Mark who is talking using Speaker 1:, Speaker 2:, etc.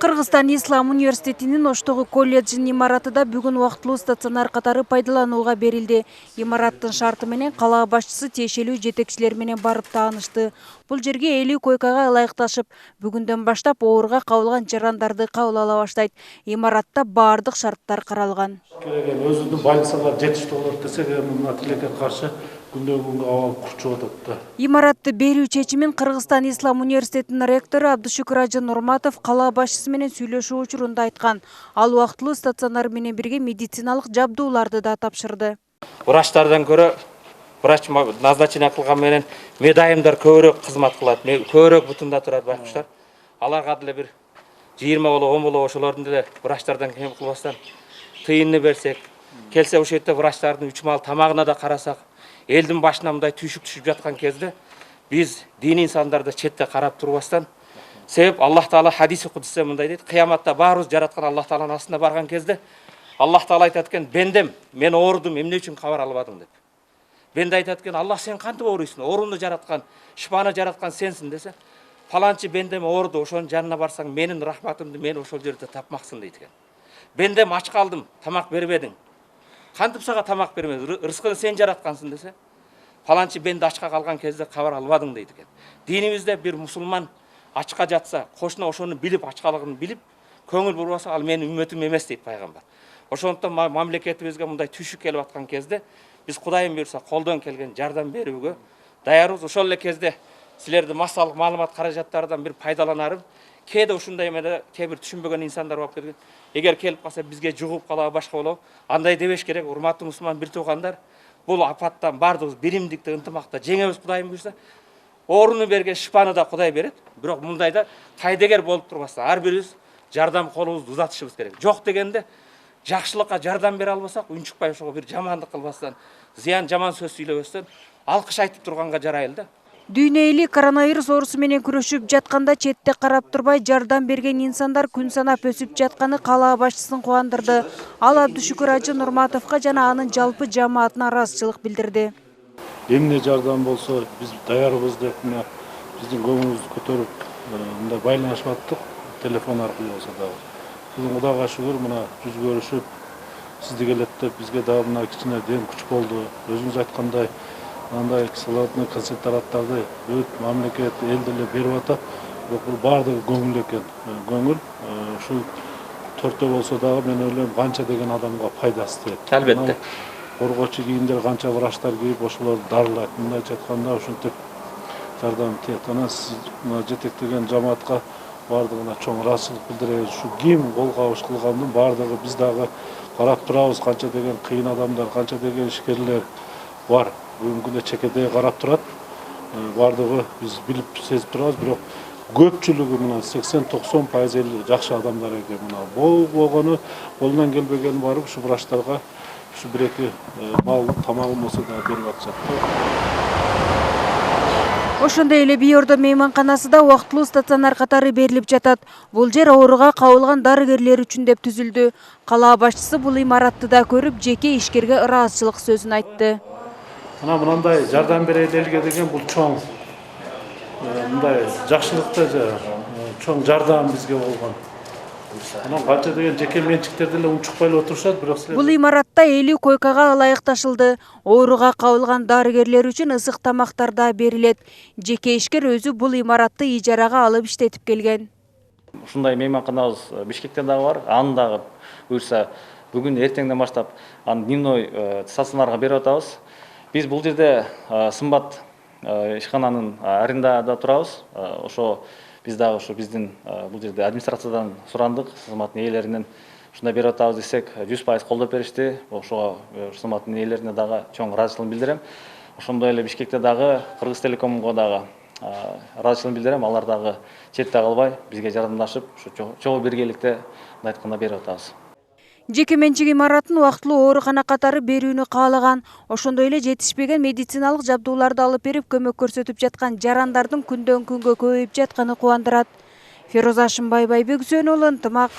Speaker 1: Кыргызстан Ислам университетинин Оштогу колледжинин имаратыда бүгүн убактылуу стационар катары пайдаланууга берилди. Имараттын шарты менен кала башчысы тиешелүү жетекчилер менен барып таанышты. Бул жерге 50 койкага ылайыкташып, бүгүндөн баштап ооруга кабылган жарандарды кабыл ала баштайт. Имаратта баардык шарттар каралган.
Speaker 2: Өзүнүн больницалар жетиштүү болот десек, мына тилекке каршы күндөн күнгө абал курчуп атат.
Speaker 1: Имаратты берүү чечимин Кыргызстан Ислам университетинин ректору Абдушукур Ажы Нурматов кала башчысы менен сүйлөшүү учурунда айткан. Ал убактылуу стационар менен бирге медициналык жабдууларды да тапшырды.
Speaker 3: Врачтардан көрө врач назначение кылган менен медайымдар көбүрөөк кызмат кылат, көбүрөөк бутунда турат байкуштар. Аларга деле бир 20 боло 10 боло ошолордун деле врачтардан кем кылбастан тыйынны берсек, келсе ошол жерде врачтардын 3 маал тамагына да карасак, элдин башына мындай түйшүк түшүп жаткан кезде биз дин инсандарды четте карап турбастан, себеп Аллах Таала хадиси кудусте мындай дейт: кыяматта баарыбыз жараткан Аллах Тааланын астына барган кезде Аллах Таала айтат экен: "Бендем, мен оорудум, эмне үчүн кабар албадың?" деп. Бенде айтат экен: "Аллах, сен кантип ооруйсуң? Ооруну жараткан, шифаны жараткан сенсиң" десе, "Фаланчы бендем ооруду, ошонун жанына барсаң, менин рахматымды мен ошол жерде тапмаксың" дейт экен. "Бендем ач калдым, тамак бербедиң. Кантип сага тамак бермедим? Рызкыны сен жараткансың" десе, "Фаланчы бенде ачка калган кезде кабар албадың" дейт экен. Динибизде бир мусулман ачка жатса, кошуна ошону билип, ачкалыгын билип, көңүл бурбаса, ал менин үммөтүм эмес дейт пайгамбар. Ошондуктан мамлекетибизге мындай түшүк келип аткан кезде биз Кудайым буйрса колдон келген жардам берүүгө даярбыз. Ошол эле кезде силерди массалык маалымат каражаттарынан бир пайдаланарым. Кээде ушундай эмеде кээ бир түшүнбөгөн инсандар болуп кеткен. Эгер келип калса бизге жугуп калабы, башка болобу? Андай дебеш керек, урматтуу мусулман бир туугандар. Бул апаттан баардыгыбыз биримдикте, ынтымакта жеңебиз Кудайым буйрса. Ооруну берген шифаны да Кудай берет. Бирок мындайда тайдегер болуп турбастан ар бирибиз жардам колубузду узатышыбыз керек. Жок дегенде жакшылыкка жардам бере албасак, унчукпай ошого бир жамандык кылбастан, зыян жаман сөз сүйлөбөстөн алкыш айтып турганга жарайлы да.
Speaker 1: Дүйнө эли коронавирус оорусу менен күрөшүп жатканда четте карап турбай жардам берген инсандар күн санап өсүп жатканы кала башчысын кубандырды. Ал Абдушукур Ажы Нурматовго жана анын жалпы жамаатына ыраазычылык билдирди.
Speaker 2: Эмне жардам болсо биз даярбыз деп мына биздин көңүлүбүздү көтөрүп мындай байланышып аттык, телефон аркылуу болсо дагы. Бүгүн Кудайга шүгүр мына жүз көрүшүп, сизди келеттеп бизге дагы мына кичине дем күч болду. Өзүңүз айткандай, андай кислородный концентраттарды бүт мамлекет эл деле берип атат. Бирок бул баардыгы көңүл экен. Көңүл ушул төртөө болсо дагы мен ойлойм канча деген адамга пайдасы тиет.
Speaker 3: Албетте.
Speaker 2: Коргоочу кийимдер канча врачтар кийип ошолор дарылайт. Мындайча айтканда ушинтип жардам тиет. Анан сиз жетектеген жамаатка баардыгына чоң ыраазычылык билдиребиз. Ушу ким кол кабыш кылгандын баардыгы биз дагы карап турабыз. Канча деген кыйын адамдар, канча деген ишкерлер бар. Бүгүнкү күндө чекедей карап турат. Баардыгы биз билип сезип турабыз, бирок көпчүлүгү мына 80-90% жакшы адамдар экен. Мына болгону, колунан келбегени барып ушу врачтарга ушу бир-эки мал тамагы болсо да берип атышат.
Speaker 1: Ошондой эле Биордо мейманканасы убактылуу стационар катары берилип жатат. Бул жер ооруга кабылган дарыгерлер үчүн деп түзүлдү. Кала башчысы бул имаратты да көрүп, жеке ишкерге ыраазычылык сөзүн айтты.
Speaker 2: Мындай жардам берели элге деген бул чоң мындай жакшылыкты чоң жардам бизге болгон. Канча деген жеке менчиктер деле унчукпай эле отурушат, бирок силер
Speaker 1: Бул имаратта 50 койкага ылайыкташылды. Ооруга кабылган дарыгерлер үчүн ысык тамактар да берилет. Жеке ишкер өзү бул имаратты ижарага алып иштетип келген.
Speaker 4: Ушундай мейманканабыз Бишкекте дагы бар. Аны дагы буйрса бүгүн эртеңден баштап аны дневной стационарга берип атабыз. Биз бул жерде сымбат ишкананын арендада турабыз. Ошо биз дагы ошо биздин бул жерде администрациядан сурандык, сымбаттын ээлеринен ушундай берип атабыз десек, 100% колдоп беришти. Ошого сымбаттын ээлерине дагы чоң ыраазычылык билдирем. Ошондой эле Бишкекте дагы Кыргызтелекомго дагы ыраазычылык билдирем. Алар дагы четте калбай бизге жардамдашып, ушу чогуу биргеликте мындай айтканда берип атабыз.
Speaker 1: Жеке менчик имараттын убактылуу оорукана катары берүүнү каалаган, ошондой эле жетишпеген медициналык жабдууларды алып берип көмөк көрсөтүп жаткан жарандардын күндөн күнгө көбөйүп жатканы кубандырат. Фероза Шымбай, Байбек Үсөнұлы, Ынтымак.